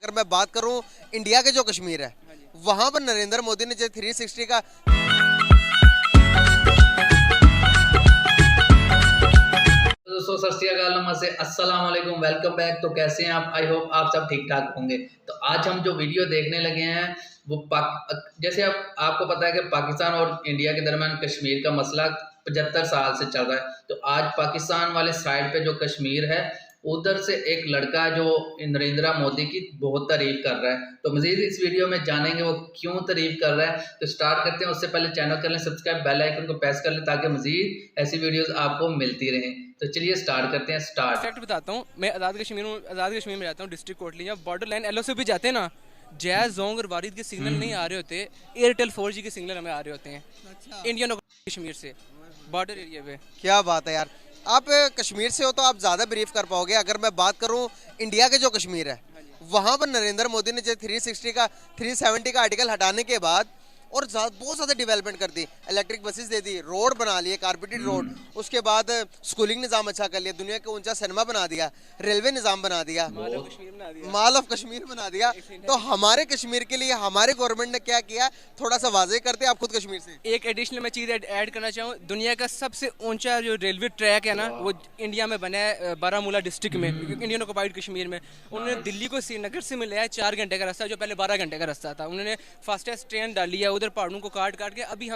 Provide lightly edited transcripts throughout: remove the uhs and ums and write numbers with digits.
अगर मैं बात करूं इंडिया के जो कश्मीर है वहां पर नरेंद्र मोदी ने जो 360 का दोस्तों सत श्री अकाल, नमस्ते, अस्सलाम वालेकुम, वेलकम बैक। तो कैसे हैं आप? आई होप आप सब ठीक ठाक होंगे। तो आज हम जो वीडियो देखने लगे हैं वो जैसे आपको पता है कि पाकिस्तान और इंडिया के दरमियान कश्मीर का मसला 75 साल से चल रहा है। तो आज पाकिस्तान वाले साइड पे जो कश्मीर है उधर से एक लड़का जो नरेंद्र मोदी की बहुत तारीफ कर रहा है। तो मजीद इस वीडियो में जानेंगे वो क्यों तारीफ कर रहा है। तो स्टार्ट करते हैं। उससे पहले चैनल कर लें सब्सक्राइब, बेल आइकन को प्रेस कर लें ताकि मजीद ऐसी वीडियोस आपको मिलती रहें। तो चलिए स्टार्ट करते हैं। फैक्ट बताता हूँ, मैं आज़ाद कश्मीर में रहता हूँ, डिस्ट्रिक्ट कोटली। जब बॉर्डर लाइन एलओ से भी जाते हैं ना, जैज जोंग और वारिद के सिग्नल नहीं आ रहे होते, एयरटेल 4G के सिग्नल हमें आ रहे होते हैं। अच्छा। इंडियन कश्मीर से बॉर्डर एरिया पे। क्या बात है यार, आप कश्मीर से हो तो आप ज्यादा ब्रीफ कर पाओगे। अगर मैं बात करूं इंडिया के जो कश्मीर है वहां पर नरेंद्र मोदी ने जो 370 का आर्टिकल हटाने के बाद और बहुत ज़्यादा डेवलपमेंट कर दी। इलेक्ट्रिक बसेस दे दी, रोड बना लिए, कारपेटेड रोड, उसके बाद स्कूलिंग निज़ाम अच्छा कर लिया, दुनिया का ऊंचा सिनेमा बना दिया, रेलवे निज़ाम बना दिया, माल ऑफ कश्मीर बना दिया। तो हमारे कश्मीर के लिए हमारे गवर्नमेंट ने क्या किया, थोड़ा सा वाजे करते आप खुद कश्मीर से। एक एडिशनल मैं चीज़ ऐड करना चाहूँ, दुनिया का सबसे ऊंचा जो रेलवे ट्रैक है ना वो इंडिया में बना है, बारामूला डिस्ट्रिक्ट में, इंडियन ऑक्युपाइड कश्मीर में। उन्होंने दिल्ली को श्रीनगर से मिलाया 4 घंटे का रास्ता, जो पहले 12 घंटे का रास्ता था। उन्होंने फास्टेस्ट ट्रेन डाली है उधर पहाड़ों को काट काट के। अभी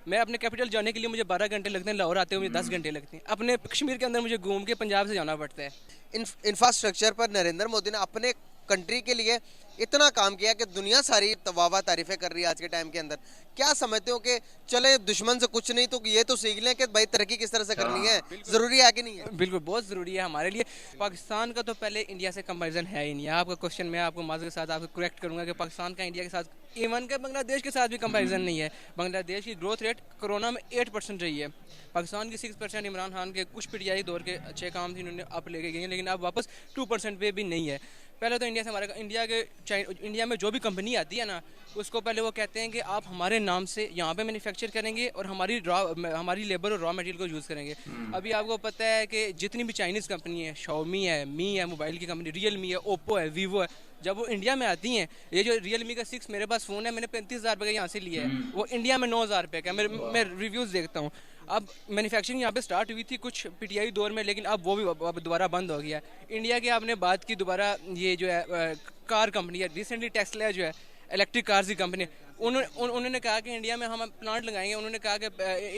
मैं अपने कैपिटल जाने के लिए मुझे 12 घंटे लगते हैं, लाहौर आते हुए मुझे 10 घंटे लगते हैं। अपने कश्मीर के अंदर मुझे घूम के पंजाब से जाना पड़ता है। इंफ्रास्ट्रक्चर पर नरेंद्र मोदी ने अपने कंट्री के लिए इतना काम किया कि दुनिया सारी वाह तारीफें कर रही है आज के टाइम के अंदर। क्या समझते हो कि चले दुश्मन से कुछ नहीं तो ये तो सीख लें कि भाई तरक्की किस तरह से करनी है, जरूरी है कि नहीं है? बिल्कुल बहुत ज़रूरी है हमारे लिए। पाकिस्तान का तो पहले इंडिया से कंपैरिजन है ही नहीं। आपका क्वेश्चन मैं आपको माज़ के साथ आपको करेक्ट करूंगा कि पाकिस्तान का इंडिया के साथ, इवन के बांग्लादेश के साथ भी कंपैरिजन नहीं है। बांग्लादेश की ग्रोथ रेट कोरोना में 8% रही है, पाकिस्तान की 6%। इमरान खान के कुछ पीटीआई दौर के अच्छे काम थे, इन्होंने अप लेके गए हैं, लेकिन अब वापस 2% पे भी नहीं है। पहले तो इंडिया से हमारा इंडिया में जो भी कंपनी आती है ना, उसको पहले वो कहते हैं कि आप हमारे नाम से यहाँ पे मैन्युफैक्चर करेंगे और हमारी लेबर और रॉ मटेरियल को यूज़ करेंगे। अभी आपको पता है कि जितनी भी चाइनीज़ कंपनी है, शाओमी है, मी है मोबाइल की कंपनी, रियलमी है, ओप्पो है, वीवो है, जब वो इंडिया में आती हैं, ये जो रियलमी का 6 मेरे पास फ़ोन है, मैंने 35,000 रुपये का यहाँ से लिया है, वो इंडिया में 9,000 रुपये का। मैं रिव्यूज़ देखता हूँ। अब मैन्युफैक्चरिंग यहाँ पे स्टार्ट हुई थी कुछ पीटीआई दौर में, लेकिन अब वो भी अब दोबारा बंद हो गया। इंडिया की आपने बात की, दोबारा ये जो है कार कंपनी है, रिसेंटली टेस्ला जो है इलेक्ट्रिक कार्स की कंपनी, उन्होंने कहा कि इंडिया में हम प्लांट लगाएंगे। उन्होंने कहा कि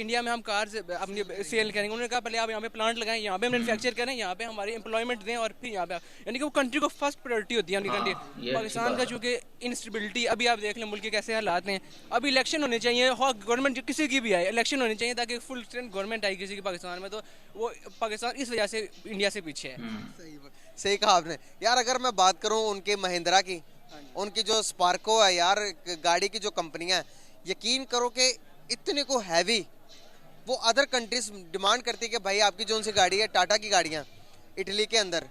इंडिया में हम कार्स अपनी सेल करेंगे। उन्होंने कहा पहले आप यहाँ पे प्लांट लगाएं, यहाँ पे मैन्युफैक्चर करें, यहाँ पे हमारी एम्प्लॉयमेंट दें और फिर यहाँ पे, यानी कि वो कंट्री को फर्स्ट प्रायोरिटी होती है उनकी कंट्री। पाकिस्तान का चूँकि इंस्टेबिलिटी, अभी आप देख लें मुल्क के कैसे हालात हैं। अभी इलेक्शन होने चाहिए, गवर्नमेंट किसी की भी आए, इलेक्शन होनी चाहिए ताकि फुल स्ट्रेंथ गवर्नमेंट आई किसी की पाकिस्तान में। तो वो पाकिस्तान इस वजह से इंडिया से पीछे है। सही कहा आपने यार। अगर मैं बात करूं उनके महिंद्रा की, उनकी जो स्पार्को है यार, गाड़ी की जो कंपनियां हैं, यकीन करो कि इतने को हैवी वो अदर कंट्रीज डिमांड करती है कि भाई आपकी जो उनसे गाड़ी है, टाटा की गाड़ियां इटली के अंदर,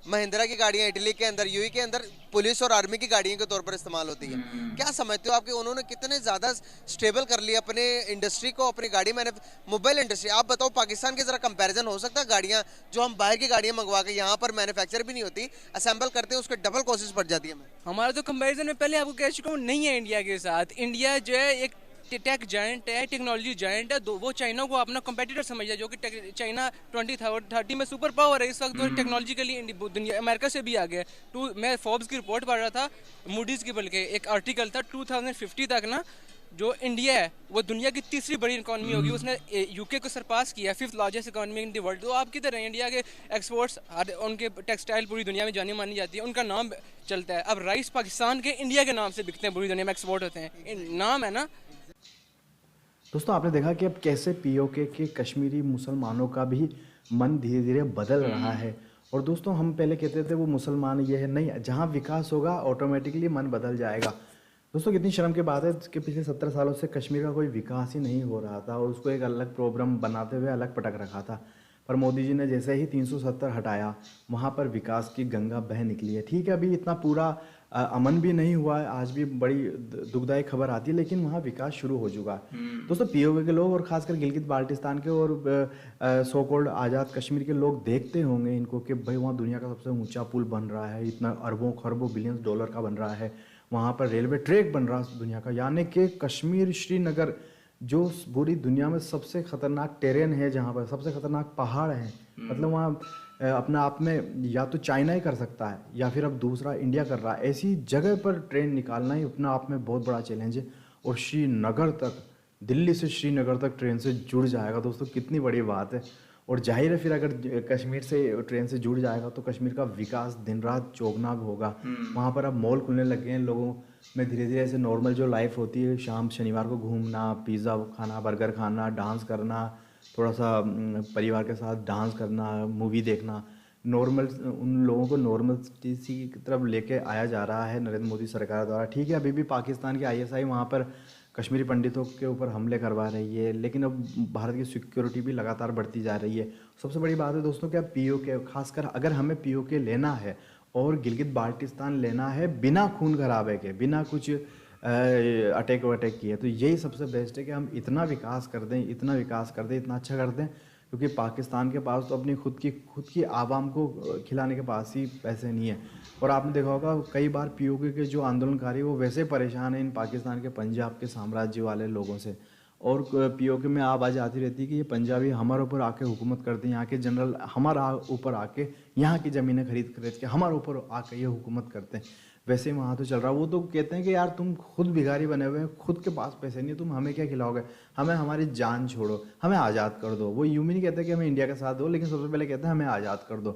महिंद्रा की गाड़ियां इटली के अंदर, यूएई के अंदर पुलिस और आर्मी की गाड़ियों के तौर पर इस्तेमाल होती है। क्या समझते हो आपके उन्होंने कितने ज़्यादा स्टेबल कर लिया अपने इंडस्ट्री को, अपनी गाड़ी मैंने मोबाइल इंडस्ट्री। आप बताओ पाकिस्तान के ज़रा कंपैरिजन हो सकता है? गाड़ियाँ जो हम बाहर की गाड़ियाँ मंगवा के यहाँ पर मैन्युफैक्चर भी नहीं होती, असेंबल करते हैं, उसके डबल कॉस्ट पड़ जाती है। हमारा तो कंपैरिजन में पहले आपको कह चुका हूँ नहीं है इंडिया के साथ। इंडिया जो है एक टेक जायंट है, टेक्नोलॉजी जायंट है। वो चाइना को अपना कंपेटिटर समझ है, जो कि चाइना 2030 में सुपर पावर है इस वक्त, तो टेक्नोलॉजिकली दुनिया अमेरिका से भी आगे है। मैं फोर्ब्स की रिपोर्ट पढ़ रहा था, मूडीज की, बल्कि एक आर्टिकल था 2050 तक ना जो इंडिया है वो दुनिया की तीसरी बड़ी इकोनॉमी होगी। उसने यूके को सरपास किया, 5th largest economy in the world. तो आप किधर हैं? इंडिया के एक्सपोर्ट्स, उनके टेक्सटाइल पूरी दुनिया में जानी मानी जाती है, उनका नाम चलता है। अब राइस पाकिस्तान के इंडिया के नाम से बिकते हैं, पूरी दुनिया में एक्सपोर्ट होते हैं, नाम है ना। दोस्तों आपने देखा कि अब कैसे पीओके के कश्मीरी मुसलमानों का भी मन धीरे धीरे बदल रहा है। और दोस्तों हम पहले कहते थे वो मुसलमान ये है, नहीं, जहाँ विकास होगा ऑटोमेटिकली मन बदल जाएगा। दोस्तों कितनी शर्म की बात है कि पिछले 17 सालों से कश्मीर का कोई विकास ही नहीं हो रहा था और उसको एक अलग प्रॉब्लम बनाते हुए अलग पटक रखा था। पर मोदी जी ने जैसे ही 370 हटाया, वहाँ पर विकास की गंगा बह निकली है। ठीक है, अभी इतना पूरा अमन भी नहीं हुआ है, आज भी बड़ी दुखदायक खबर आती है, लेकिन वहाँ विकास शुरू हो चुका है। दोस्तों पीओके के लोग और खासकर गिलगित बाल्टिस्तान के और सो कॉल्ड आज़ाद कश्मीर के लोग देखते होंगे इनको कि भाई वहाँ दुनिया का सबसे ऊंचा पुल बन रहा है, इतना अरबों खरबों बिलियंस डॉलर का बन रहा है, वहाँ पर रेलवे ट्रैक बन रहा है दुनिया का, यानी कि कश्मीर श्रीनगर जो पूरी दुनिया में सबसे खतरनाक टेरेन है, जहाँ पर सबसे खतरनाक पहाड़ है, मतलब वहाँ अपने आप में या तो चाइना ही कर सकता है या फिर अब दूसरा इंडिया कर रहा है, ऐसी जगह पर ट्रेन निकालना ही अपने आप में बहुत बड़ा चैलेंज है। और श्रीनगर तक, दिल्ली से श्रीनगर तक ट्रेन से जुड़ जाएगा दोस्तों, कितनी बड़ी बात है। और जाहिर है फिर अगर कश्मीर से ट्रेन से जुड़ जाएगा तो कश्मीर का विकास दिन रात चौगना होगा। वहाँ पर अब मॉल खुलने लगे हैं, लोगों में धीरे धीरे ऐसे नॉर्मल जो लाइफ होती है, शाम शनिवार को घूमना, पिज़्ज़ा खाना, बर्गर खाना, डांस करना, थोड़ा सा परिवार के साथ डांस करना, मूवी देखना, नॉर्मल उन लोगों को नॉर्मल की तरफ लेके आया जा रहा है नरेंद्र मोदी सरकार द्वारा। ठीक है, अभी भी पाकिस्तान की आईएसआई वहाँ पर कश्मीरी पंडितों के ऊपर हमले करवा रही है, लेकिन अब भारत की सिक्योरिटी भी लगातार बढ़ती जा रही है। सबसे बड़ी बात है दोस्तों कि अब पीओके, खासकर अगर हमें पीओके लेना है और गिलगित बाल्टिस्तान लेना है बिना खून खराबे के, बिना कुछ अटैक वटैक किए, तो यही सबसे बेस्ट है कि हम इतना विकास कर दें, इतना विकास कर दें, इतना अच्छा कर दें, क्योंकि पाकिस्तान के पास तो अपनी खुद की आवाम को खिलाने के पास ही पैसे नहीं है। और आपने देखा होगा कई बार पीओके के जो आंदोलनकारी वो वैसे परेशान हैं इन पाकिस्तान के पंजाब के साम्राज्य वाले लोगों से, और पीओके में आवाज़ आती रहती है कि ये पंजाबी हमारे ऊपर आके हुकूमत करते हैं, यहाँ के जनरल हमारा ऊपर आके यहाँ की ज़मीनें खरीद के हमारे ऊपर आके ये हुकूमत करते हैं। वैसे ही वहाँ तो चल रहा है। वो तो कहते हैं कि यार तुम खुद भिखारी बने हुए हैं, खुद के पास पैसे नहीं है, तुम हमें क्या खिलाओगे, हमें हमारी जान छोड़ो, हमें आज़ाद कर दो। वो यूं भी नहीं कहते कि हमें इंडिया का साथ दो, लेकिन सबसे पहले कहते हैं हमें आज़ाद कर दो।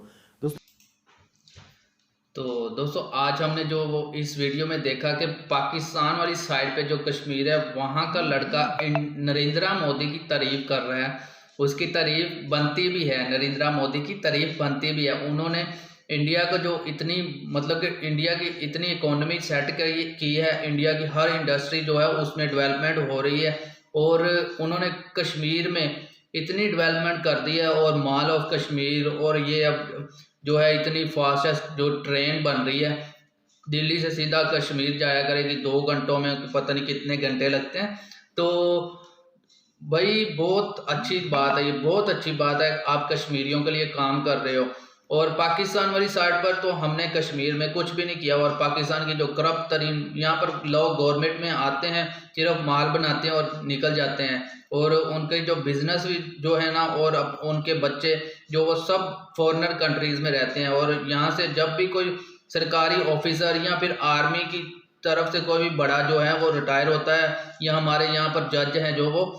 तो दोस्तों आज हमने जो वो इस वीडियो में देखा कि पाकिस्तान वाली साइड पे जो कश्मीर है, वहाँ का लड़का नरेंद्र मोदी की तारीफ कर रहा है, उसकी तारीफ बनती भी है, नरेंद्र मोदी की तारीफ बनती भी है। उन्होंने इंडिया को जो इतनी मतलब कि इंडिया की इतनी इकोनॉमी सेट की है, इंडिया की हर इंडस्ट्री जो है उसमें डेवलपमेंट हो रही है, और उन्होंने कश्मीर में इतनी डेवलपमेंट कर दी है, और मॉल ऑफ कश्मीर, और ये अब जो है इतनी फास्टेस्ट जो ट्रेन बन रही है, दिल्ली से सीधा कश्मीर जाया करेगी 2 घंटों में, पता नहीं कितने घंटे लगते हैं। तो भाई बहुत अच्छी बात है, ये बहुत अच्छी बात है, आप कश्मीरियों के लिए काम कर रहे हो। और पाकिस्तान वाली साइड पर तो हमने कश्मीर में कुछ भी नहीं किया, और पाकिस्तान की जो करप्ट तरीन यहाँ पर लोग गवर्नमेंट में आते हैं, सिर्फ माल बनाते हैं और निकल जाते हैं, और उनके जो बिजनेस भी जो है ना, और अब उनके बच्चे जो वो सब फॉरेनर कंट्रीज में रहते हैं। और यहाँ से जब भी कोई सरकारी ऑफिसर या फिर आर्मी की तरफ से कोई भी बड़ा जो है वो रिटायर होता है, या हमारे यहाँ पर जज हैं जो वो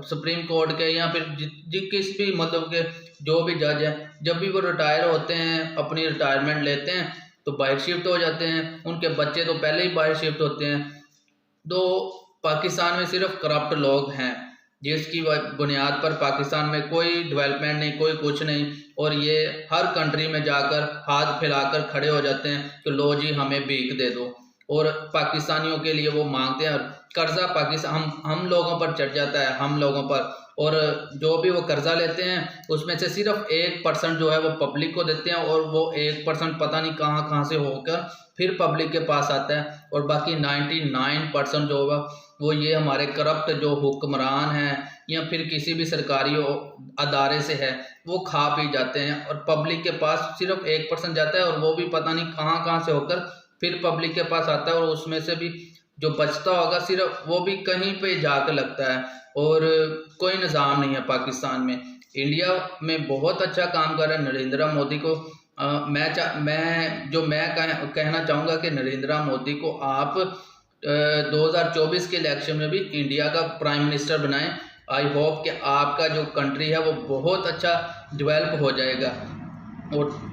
सुप्रीम कोर्ट के या फिर किस भी मतलब के जो भी जज है, जब भी वो रिटायर होते हैं, अपनी रिटायरमेंट लेते हैं, तो बाहर शिफ्ट हो जाते हैं, उनके बच्चे तो पहले ही बाहर शिफ्ट होते हैं। तो पाकिस्तान में सिर्फ करप्ट लोग हैं, जिसकी बुनियाद पर पाकिस्तान में कोई डेवलपमेंट नहीं, कोई कुछ नहीं, और ये हर कंट्री में जाकर हाथ फैलाकर खड़े हो जाते हैं कि लो जी हमें भीख दे दो, और पाकिस्तानियों के लिए वो मांगते हैं, और कर्जा पाकिस्तान हम लोगों पर चढ़ जाता है, हम लोगों पर। और जो भी वो कर्जा लेते हैं उसमें से सिर्फ 1% जो है वो पब्लिक को देते हैं, और वो 1% पता नहीं कहाँ से होकर फिर पब्लिक के पास आता है, और बाकी 99% जो होगा वो ये हमारे करप्ट जो हुक्मरान हैं या फिर किसी भी सरकारी अदारे से है वो खा पी जाते हैं, और पब्लिक के पास सिर्फ 1% जाता है, और वो भी पता नहीं कहाँ से होकर फिर पब्लिक के पास आता है, और उसमें से भी जो बचता होगा सिर्फ वो भी कहीं पे जाकर लगता है, और कोई निज़ाम नहीं है पाकिस्तान में। इंडिया में बहुत अच्छा काम कर रहा है नरेंद्र मोदी को। मैं कहना चाहूँगा कि नरेंद्र मोदी को आप 2024 के इलेक्शन में भी इंडिया का प्राइम मिनिस्टर बनाएं। आई होप कि आपका जो कंट्री है वो बहुत अच्छा डेवलप हो जाएगा,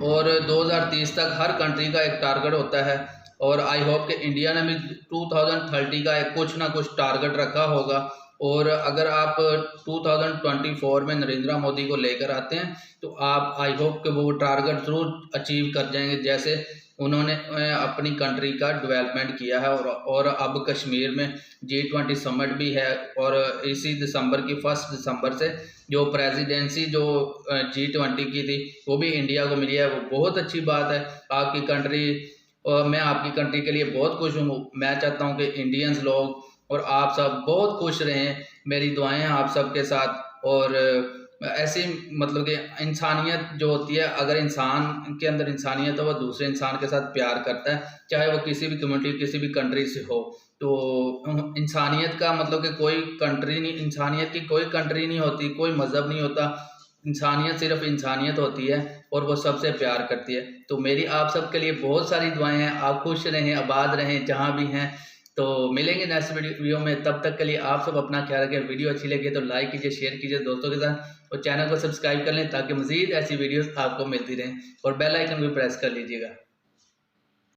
और 2030 तक हर कंट्री का एक टारगेट होता है, और आई होप कि इंडिया ने भी 2030 का एक कुछ ना कुछ टारगेट रखा होगा। और अगर आप 2024 में नरेंद्र मोदी को लेकर आते हैं तो आप आई होप कि वो टारगेट ज़रूर अचीव कर जाएंगे, जैसे उन्होंने अपनी कंट्री का डेवलपमेंट किया है। और अब कश्मीर में G20 समिट भी है, और इसी दिसंबर की 1 दिसंबर से जो प्रेसिडेंसी जो G20 की थी वो भी इंडिया को मिली है, वो बहुत अच्छी बात है। आपकी कंट्री और मैं आपकी कंट्री के लिए बहुत खुश हूँ। मैं चाहता हूँ कि इंडियंस लोग और आप सब बहुत खुश रहें। मेरी दुआएं हैं आप सब के साथ। और ऐसी मतलब कि इंसानियत जो होती है, अगर इंसान के अंदर इंसानियत है वो दूसरे इंसान के साथ प्यार करता है, चाहे वो किसी भी कम्युनिटी किसी भी कंट्री से हो। तो इंसानियत का मतलब कि कोई कंट्री नहीं, इंसानियत की कोई कंट्री नहीं होती, कोई मज़हब नहीं होता। इंसानियत सिर्फ इंसानियत होती है और वो सबसे प्यार करती है। तो मेरी आप सब के लिए बहुत सारी दुआएं हैं। आप खुश रहें, आबाद रहें जहाँ भी हैं। तो मिलेंगे नेक्स्ट वीडियो में, तब तक के लिए आप सब अपना ख्याल रखें। वीडियो अच्छी लगे तो लाइक कीजिए, शेयर कीजिए दोस्तों के साथ और चैनल को सब्सक्राइब कर लें ताकि मज़ीद ऐसी वीडियोस आपको मिलती रहें और बेल आइकन भी प्रेस कर लीजिएगा।